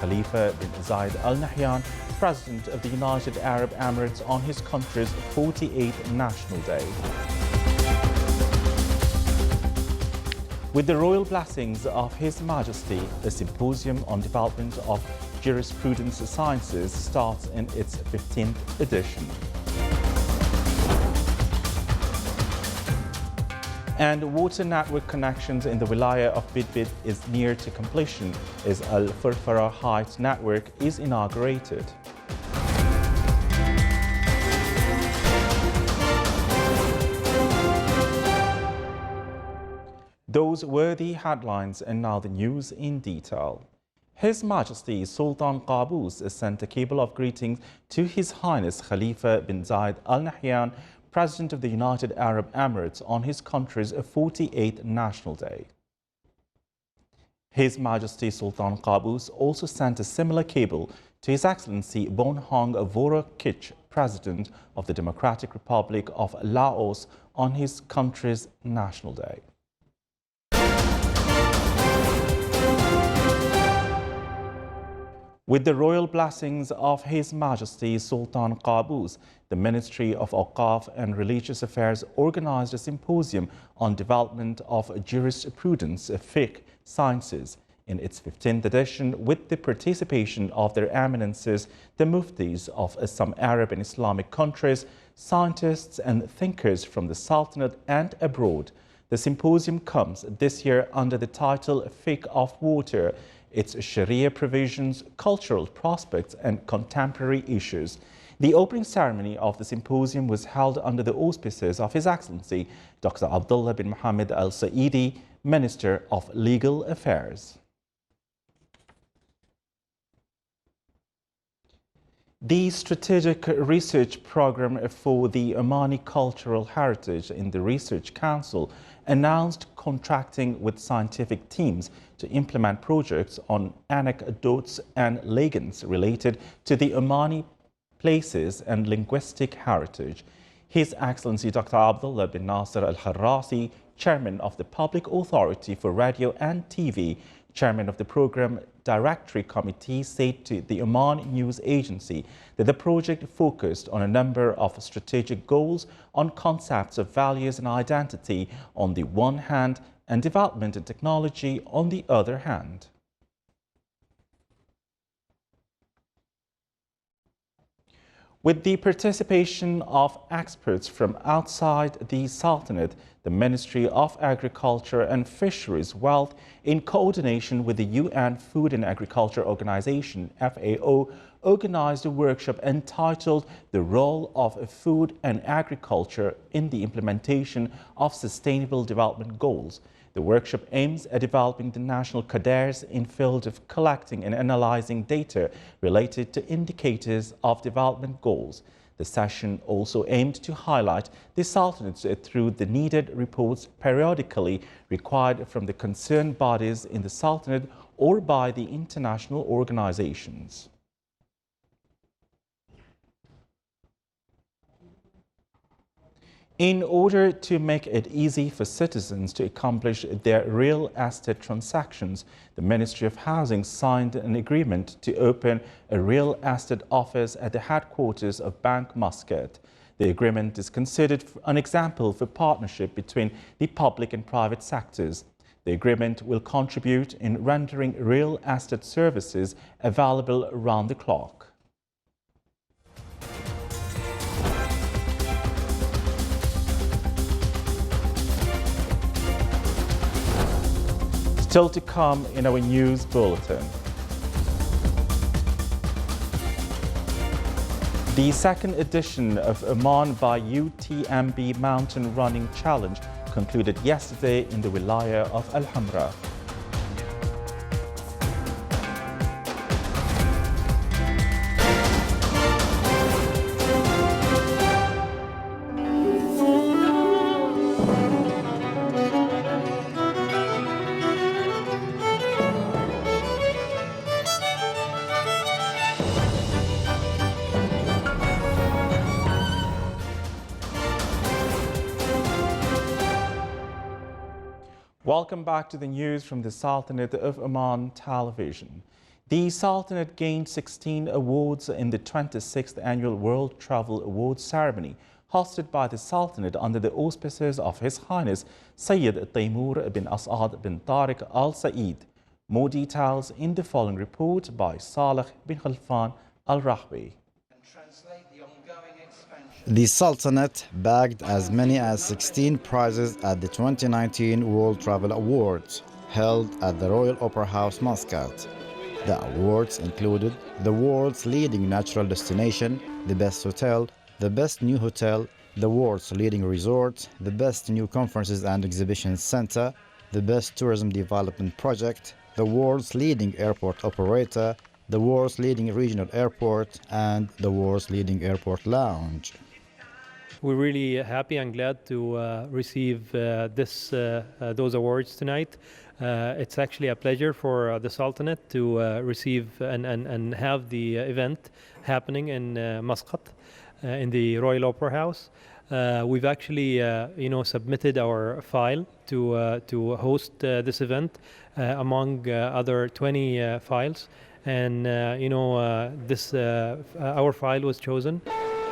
Khalifa bin Zayed Al Nahyan, President of the United Arab Emirates, on his country's 48th National Day. With the royal blessings of His Majesty, the Symposium on Development of Jurisprudence Sciences starts in its 15th edition. And water network connections in the wilaya of Bidbid is near to completion as Al Furfara Heights network is inaugurated. Those were the headlines, and now the news in detail. His Majesty Sultan Qaboos sent a cable of greetings to His Highness Khalifa bin Zayed Al Nahyan, President of the United Arab Emirates, on his country's 48th National Day. His Majesty Sultan Qaboos also sent a similar cable to His Excellency Bonhong Vorakich, President of the Democratic Republic of Laos, on his country's National Day. With the royal blessings of His Majesty Sultan Qaboos, the Ministry of Awqaf and Religious Affairs organized a symposium on development of jurisprudence, fiqh, sciences, in its 15th edition, with the participation of Their Eminences, the Muftis of some Arab and Islamic countries, scientists and thinkers from the Sultanate and abroad. The symposium comes this year under the title Fiqh of Water, its Sharia provisions, cultural prospects and contemporary issues. The opening ceremony of the symposium was held under the auspices of His Excellency Dr. Abdullah bin Mohammed Al Saidi, Minister of Legal Affairs. The Strategic Research Program for the Omani Cultural Heritage in the Research Council announced contracting with scientific teams to implement projects on anecdotes and legends related to the Omani places and linguistic heritage. His Excellency Dr. Abdullah bin Nasser Al-Harrasi, Chairman of the Public Authority for Radio and TV, Chairman of the Program Directory Committee, said to the Oman News Agency that the project focused on a number of strategic goals on concepts of values and identity on the one hand and development and technology on the other hand. With the participation of experts from outside the Sultanate, the Ministry of Agriculture and Fisheries, Wealth, in coordination with the UN Food and Agriculture Organization, FAO, organized a workshop entitled The Role of Food and Agriculture in the Implementation of Sustainable Development Goals. The workshop aims at developing the national cadres in field of collecting and analyzing data related to indicators of development goals. The session also aimed to highlight the Sultanate through the needed reports periodically required from the concerned bodies in the Sultanate or by the international organizations. In order to make it easy for citizens to accomplish their real estate transactions, the Ministry of Housing signed an agreement to open a real estate office at the headquarters of Bank Muscat. The agreement is considered an example for partnership between the public and private sectors. The agreement will contribute in rendering real estate services available around the clock. Still to come in our news bulletin. The second edition of Oman by UTMB Mountain Running Challenge concluded yesterday in the wilaya of Al Hamra. Welcome back to the news from the Sultanate of Oman television. The Sultanate gained 16 awards in the 26th Annual World Travel Awards ceremony, hosted by the Sultanate under the auspices of His Highness Sayyid Taimur bin As'ad bin Tariq Al Saeed. More details in the following report by Saleh bin Khalfan Al Rahbi. The Sultanate bagged as many as 16 prizes at the 2019 World Travel Awards, held at the Royal Opera House, Muscat. The awards included the world's leading natural destination, the best hotel, the best new hotel, the world's leading resort, the best new conferences and exhibitions center, the best tourism development project, the world's leading airport operator, the world's leading regional airport, and the world's leading airport lounge. We're really happy and glad to receive those awards tonight. It's actually a pleasure for the Sultanate to receive and have the event happening in Muscat, in the Royal Opera House. We've actually, submitted our file to host this event among other 20 files, and our file was chosen.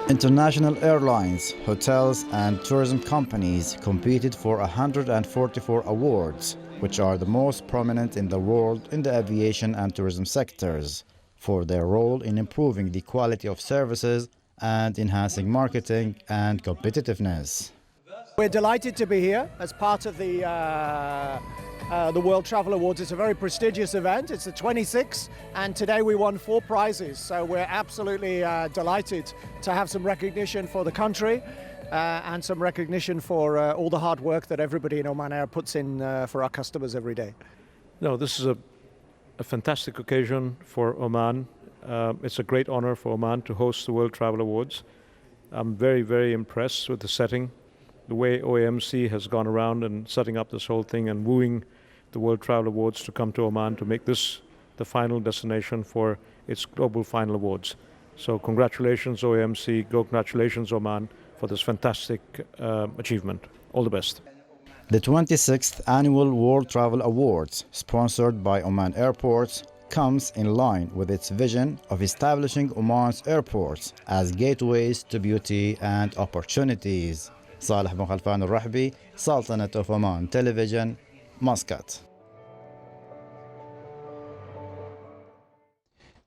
International airlines, hotels, and tourism companies competed for 144 awards, which are the most prominent in the world in the aviation and tourism sectors, for their role in improving the quality of services and enhancing marketing and competitiveness. We're delighted to be here as part of the World Travel Awards. It's a very prestigious event. It's the 26th, and today we won 4 prizes. So we're absolutely delighted to have some recognition for the country and some recognition for all the hard work that everybody in Oman Air puts in for our customers every day. No, this is a fantastic occasion for Oman. It's a great honor for Oman to host the World Travel Awards. I'm very, very impressed with the setting, the way OAMC has gone around and setting up this whole thing and wooing the World Travel Awards to come to Oman to make this the final destination for its global final awards. So congratulations OAMC, congratulations Oman for this fantastic achievement. All the best. The 26th Annual World Travel Awards, sponsored by Oman Airports, comes in line with its vision of establishing Oman's airports as gateways to beauty and opportunities. Saleh bin Khalfan Al Rahbi, Sultanate of Oman Television, Muscat.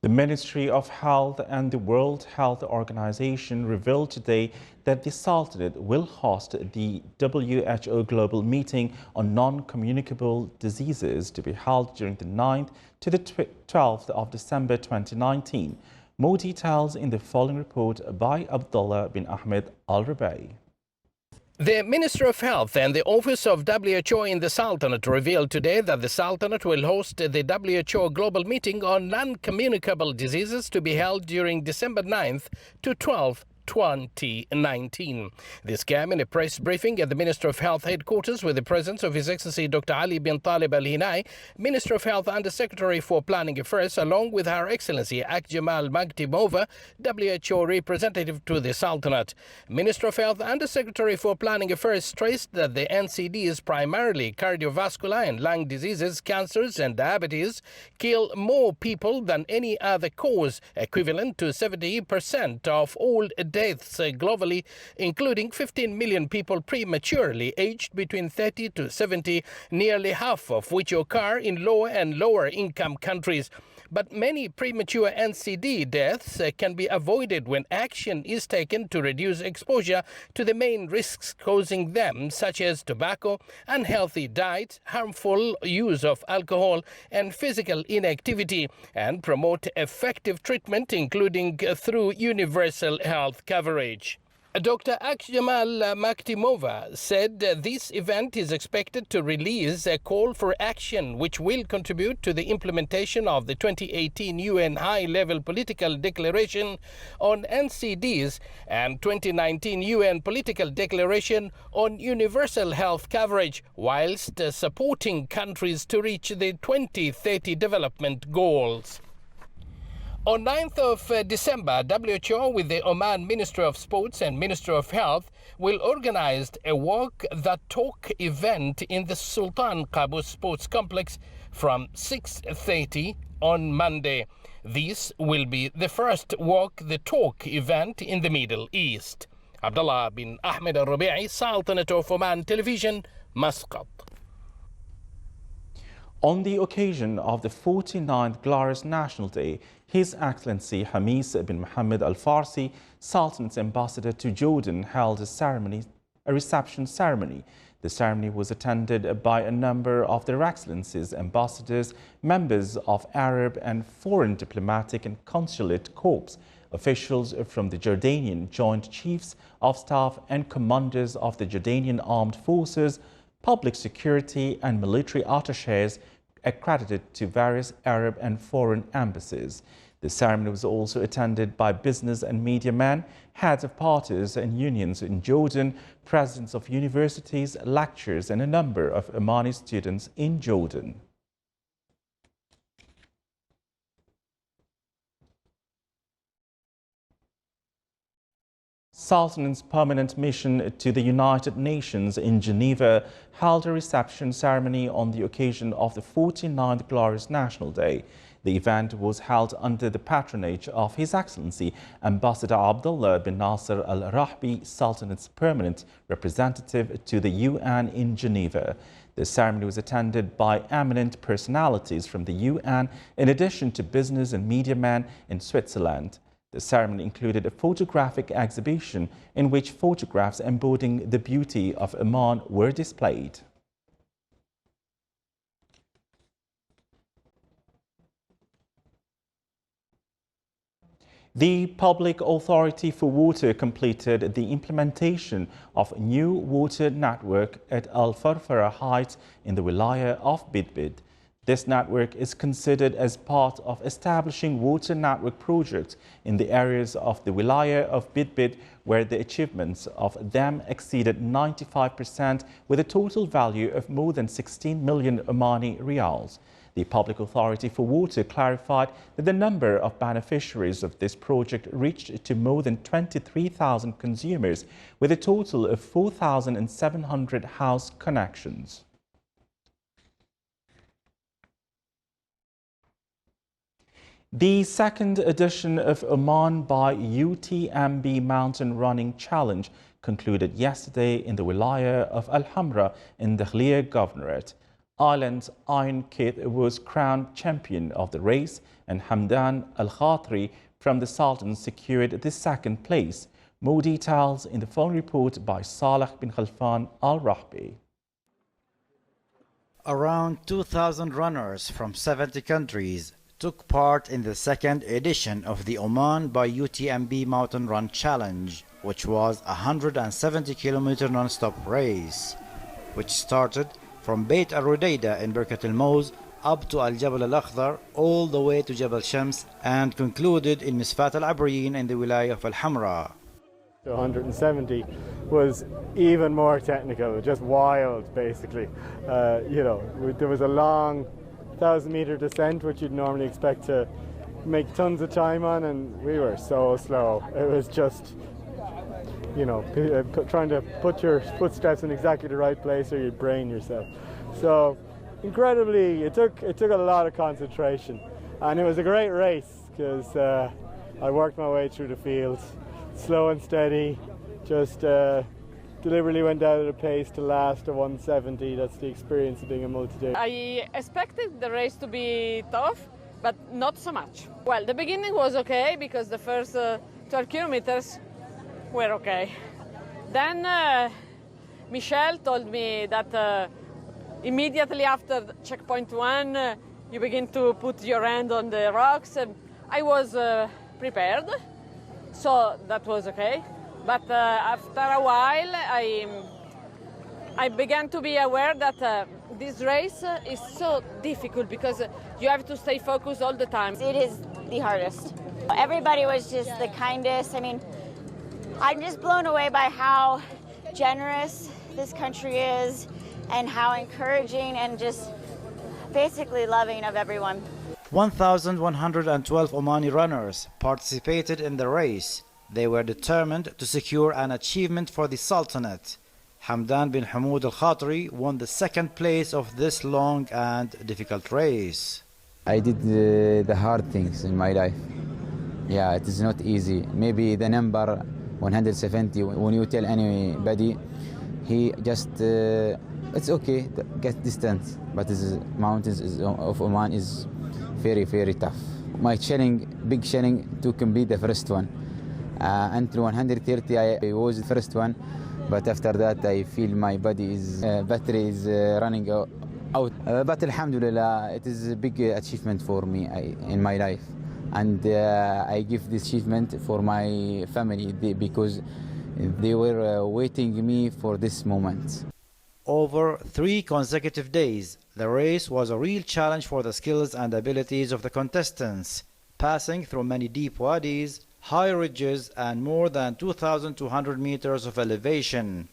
The Ministry of Health and the World Health Organization revealed today that the Sultanate will host the WHO Global Meeting on Non-Communicable Diseases to be held during the 9th to the 12th of December 2019. More details in the following report by Abdullah bin Ahmed Al-Rabai. The Minister of Health and the Office of WHO in the Sultanate revealed today that the Sultanate will host the WHO Global Meeting on Non-Communicable Diseases to be held during December 9th to 12th, 2019. This came in a press briefing at the Minister of Health headquarters with the presence of His Excellency Dr. Ali bin Talib Al Hinai, Minister of Health Under Secretary for Planning Affairs, along with Her Excellency Jamal Magtimova, WHO representative to the Sultanate. Minister of Health Under Secretary for Planning Affairs stressed that the NCDs, primarily cardiovascular and lung diseases, cancers and diabetes, kill more people than any other cause, equivalent to 70% of all deaths globally, including 15 million people prematurely aged between 30 to 70, nearly half of which occur in lower and lower income countries. But many premature NCD deaths can be avoided when action is taken to reduce exposure to the main risks causing them, such as tobacco, unhealthy diet, harmful use of alcohol, and physical inactivity, and promote effective treatment, including through universal health coverage. Dr. Jamal Magtimova said this event is expected to release a call for action which will contribute to the implementation of the 2018 UN High-Level Political Declaration on NCDs and 2019 UN Political Declaration on Universal Health Coverage, whilst supporting countries to reach the 2030 development goals. On 9th of December, WHO with the Oman Minister of Sports and Minister of Health will organize a Walk the Talk event in the Sultan Qaboos Sports Complex from 6:30 on Monday. This will be the first Walk the Talk event in the Middle East. Abdullah bin Ahmed al-Rubi'i, Sultanate of Oman Television, Muscat. On the occasion of the 49th Glorious National Day, His Excellency Hamis bin Mohammed Al Farsi, Sultan's ambassador to Jordan, held a reception ceremony. The ceremony was attended by a number of Their Excellencies, ambassadors, members of Arab and foreign diplomatic and consulate corps, officials from the Jordanian Joint Chiefs of Staff and commanders of the Jordanian Armed Forces, public security and military attachés accredited to various Arab and foreign embassies. The ceremony was also attended by business and media men, heads of parties and unions in Jordan, presidents of universities, lecturers, and a number of Omani students in Jordan. Sultan's permanent mission to the United Nations in Geneva held a reception ceremony on the occasion of the 49th Glorious National Day. The event was held under the patronage of His Excellency Ambassador Abdullah bin Nasser Al-Rahbi, Sultanate's permanent representative to the UN in Geneva. The ceremony was attended by eminent personalities from the UN, in addition to business and media men in Switzerland. The ceremony included a photographic exhibition in which photographs embodying the beauty of Oman were displayed. The Public Authority for Water completed the implementation of a new water network at Al Farfara Heights in the Wilaya of Bidbid. This network is considered as part of establishing water network projects in the areas of the Wilaya of Bidbid, where the achievements of them exceeded 95% with a total value of more than 16 million Omani Riyals. The Public Authority for Water clarified that the number of beneficiaries of this project reached to more than 23,000 consumers, with a total of 4,700 house connections. The second edition of Oman by UTMB Mountain Running Challenge concluded yesterday in the Wilaya of Al Hamra in the Dakhliya Governorate. Ireland's Iron Kid was crowned champion of the race, and Hamdan Al Khatri from the Sultan secured the second place. More details in the following report by Saleh bin Khalfan Al Rahbi. Around 2,000 runners from 70 countries took part in the second edition of the Oman by UTMB Mountain Run Challenge, which was a 170-kilometer non-stop race, which started from Beit al-Rudaida in Birkat al-Moz up to Al-Jabal al-Akhdar, all the way to Jabal Shams, and concluded in Misfat al-Abreen in the Wilaya of Al-Hamra. The 170 was even more technical, just wild basically. There was a long 1,000-meter descent, which you'd normally expect to make tons of time on, and we were so slow. It was just, trying to put your footsteps in exactly the right place, or you brain yourself. So, incredibly, it took a lot of concentration, and it was a great race because I worked my way through the fields, slow and steady, just deliberately went out at a pace to last a 170. That's the experience of being a multi-day. I expected the race to be tough, but not so much. Well, the beginning was okay because the first 12 kilometers were okay. Then Michelle told me that immediately after checkpoint 1, you begin to put your hand on the rocks. And I was prepared, so that was okay. But after a while, I began to be aware that this race is so difficult because you have to stay focused all the time. It is the hardest. Everybody was just the kindest. I mean, I'm just blown away by how generous this country is and how encouraging and just basically loving of everyone. 1,112 Omani runners participated in the race. They were determined to secure an achievement for the Sultanate. Hamdan bin Hamoud Al-Khatri won the second place of this long and difficult race. I did the hard things in my life. Yeah, it is not easy. Maybe the number 170, when you tell anybody, he just, it's okay, get distance. But this mountains of Oman is very, very tough. My challenge, big challenge to complete the first one. Until 130, I was the first one. But after that, I feel my body is, battery is running out. But alhamdulillah, it is a big achievement for me in my life. And I give this achievement for my family because they were waiting me for this moment. Over 3 consecutive days, the race was a real challenge for the skills and abilities of the contestants, passing through many deep wadis, high ridges, and more than 2,200 meters of elevation.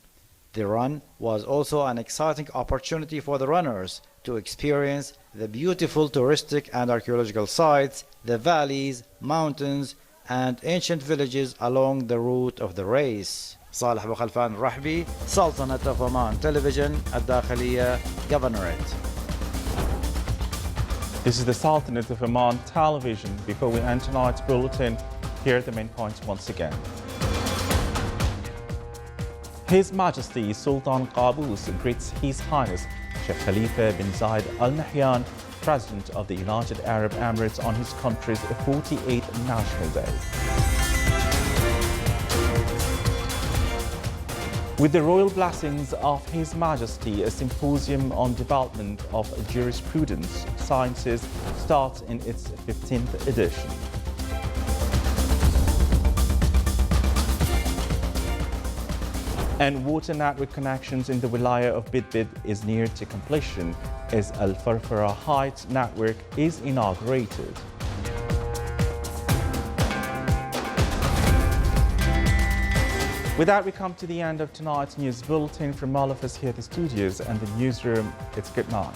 The run was also an exciting opportunity for the runners to experience the beautiful touristic and archaeological sites, the valleys, mountains, and ancient villages along the route of the race. صالح أبو خلفان الرحبي, Sultanate of Oman Television, الداخلية, Governorate. This is the Sultanate of Oman Television. Before we end tonight's bulletin, here are the main points once again. His Majesty Sultan Qaboos greets His Highness Sheikh Khalifa bin Zayed Al Nahyan, President of the United Arab Emirates, on his country's 48th National Day. With the royal blessings of His Majesty, a symposium on development of jurisprudence sciences starts in its 15th edition. And water network connections in the Wilaya of Bidbid is near to completion as Al Farfara Heights network is inaugurated. With that, we come to the end of tonight's news bulletin. From all of us here at the studios and the newsroom, it's good night.